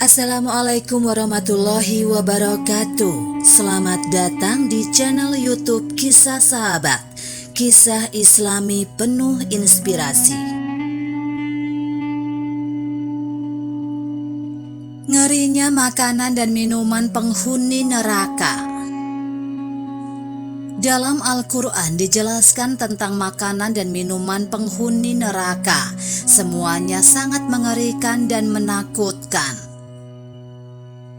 Assalamualaikum warahmatullahi wabarakatuh. Selamat datang di channel YouTube Kisah Sahabat, kisah Islami penuh inspirasi. Ngerinya makanan dan minuman penghuni neraka. Dalam Al-Quran dijelaskan tentang makanan dan minuman penghuni neraka. Semuanya sangat mengerikan dan menakutkan.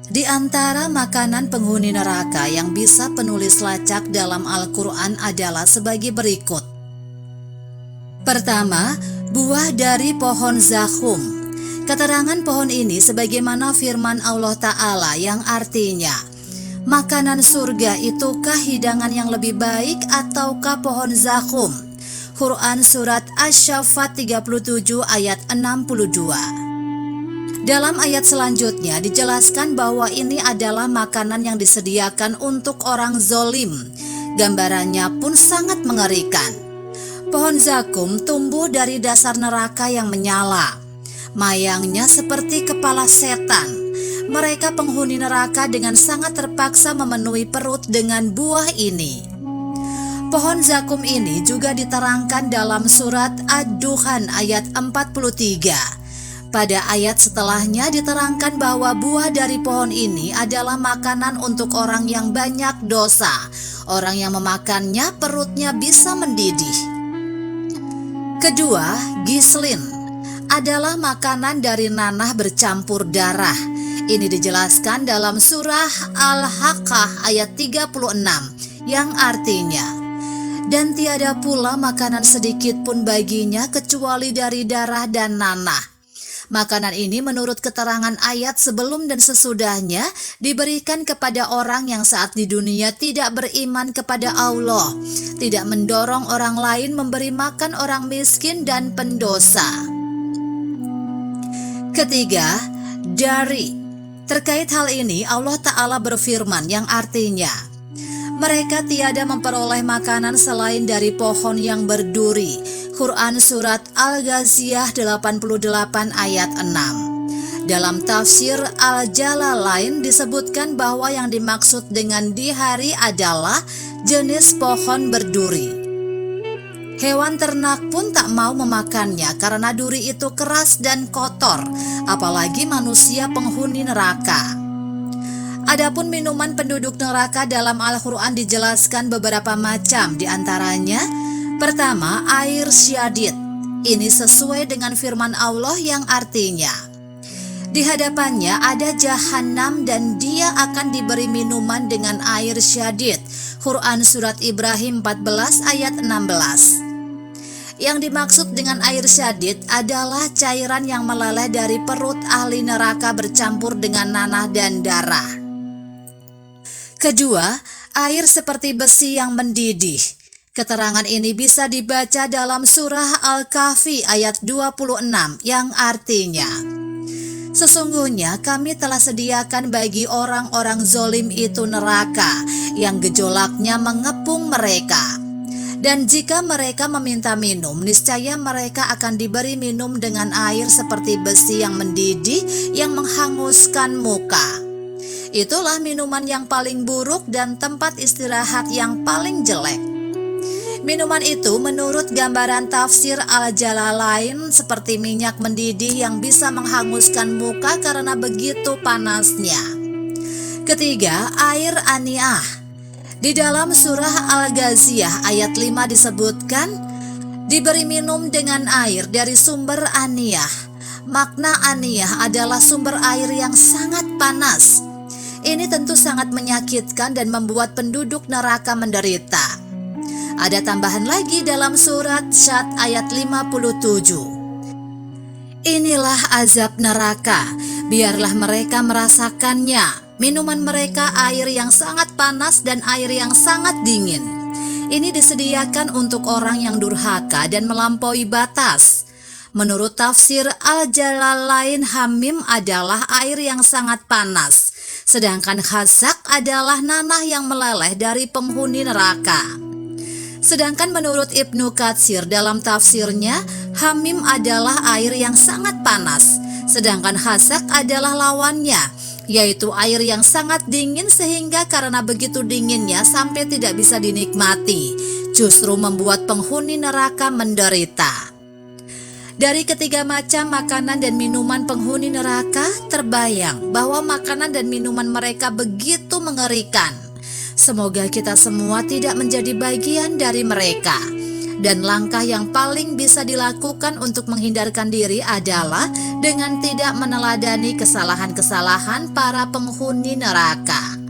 Di antara makanan penghuni neraka yang bisa penulis lacak dalam Al-Quran adalah sebagai berikut. Pertama, buah dari pohon zakum. Keterangan pohon ini sebagaimana firman Allah Ta'ala yang artinya, makanan surga itukah hidangan yang lebih baik ataukah pohon zakum? Quran Surat Asy-Syaffat 37 ayat 62. Dalam ayat selanjutnya dijelaskan bahwa ini adalah makanan yang disediakan untuk orang zolim. Gambarannya pun sangat mengerikan. Pohon zakum tumbuh dari dasar neraka yang menyala. Mayangnya seperti kepala setan. Mereka penghuni neraka dengan sangat terpaksa memenuhi perut dengan buah ini. Pohon zakum ini juga diterangkan dalam surat Ad-Dukhan ayat 43. Pada ayat setelahnya diterangkan bahwa buah dari pohon ini adalah makanan untuk orang yang banyak dosa. Orang yang memakannya perutnya bisa mendidih. Kedua, gislin adalah makanan dari nanah bercampur darah. Ini dijelaskan dalam surah Al-Haqqah ayat 36 yang artinya, dan tiada pula makanan sedikit pun baginya kecuali dari darah dan nanah. Makanan ini menurut keterangan ayat sebelum dan sesudahnya diberikan kepada orang yang saat di dunia tidak beriman kepada Allah, tidak mendorong orang lain memberi makan orang miskin dan pendosa. Ketiga, dari. Terkait hal ini Allah Ta'ala berfirman yang artinya, mereka tiada memperoleh makanan selain dari pohon yang berduri. Quran Surat Al-Ghaziyah 88 ayat 6. Dalam tafsir Al-Jalalain disebutkan bahwa yang dimaksud dengan dihari adalah jenis pohon berduri. Hewan ternak pun tak mau memakannya karena duri itu keras dan kotor, apalagi manusia penghuni neraka. Adapun minuman penduduk neraka dalam Al-Quran dijelaskan beberapa macam, diantaranya pertama, air syadid. Ini sesuai dengan firman Allah yang artinya, di hadapannya ada jahanam dan dia akan diberi minuman dengan air syadid. Quran Surat Ibrahim 14 ayat 16. Yang dimaksud dengan air syadid adalah cairan yang meleleh dari perut ahli neraka bercampur dengan nanah dan darah. Kedua, air seperti besi yang mendidih. Keterangan ini bisa dibaca dalam surah Al-Kahfi ayat 26 yang artinya, sesungguhnya kami telah sediakan bagi orang-orang zolim itu neraka yang gejolaknya mengepung mereka. Dan jika mereka meminta minum, niscaya mereka akan diberi minum dengan air seperti besi yang mendidih yang menghanguskan muka. Itulah minuman yang paling buruk dan tempat istirahat yang paling jelek. Minuman itu menurut gambaran tafsir Al-Jalalain seperti minyak mendidih yang bisa menghanguskan muka karena begitu panasnya. Ketiga, air aniyah. Di dalam surah Al-Ghaziyah ayat 5 disebutkan, diberi minum dengan air dari sumber aniyah. Makna aniyah adalah sumber air yang sangat panas. Ini tentu sangat menyakitkan dan membuat penduduk neraka menderita. Ada tambahan lagi dalam surat Syad ayat 57. Inilah azab neraka, biarlah mereka merasakannya. Minuman mereka air yang sangat panas dan air yang sangat dingin. Ini disediakan untuk orang yang durhaka dan melampaui batas. Menurut tafsir Al-Jalalain, hamim adalah air yang sangat panas, sedangkan khazak adalah nanah yang meleleh dari penghuni neraka. Sedangkan menurut Ibnu Katsir dalam tafsirnya, hamim adalah air yang sangat panas, Sedangkan hasek adalah lawannya, yaitu air yang sangat dingin sehingga karena begitu dinginnya sampai tidak bisa dinikmati, justru membuat penghuni neraka menderita. Dari ketiga macam makanan dan minuman penghuni neraka, terbayang bahwa makanan dan minuman mereka begitu mengerikan. Semoga kita semua tidak menjadi bagian dari mereka. Dan langkah yang paling bisa dilakukan untuk menghindarkan diri adalah dengan tidak meneladani kesalahan-kesalahan para penghuni neraka.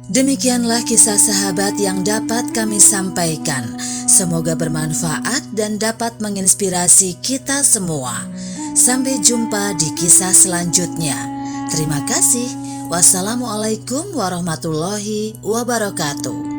Demikianlah kisah sahabat yang dapat kami sampaikan. Semoga bermanfaat dan dapat menginspirasi kita semua. Sampai jumpa di kisah selanjutnya. Terima kasih. Wassalamualaikum warahmatullahi wabarakatuh.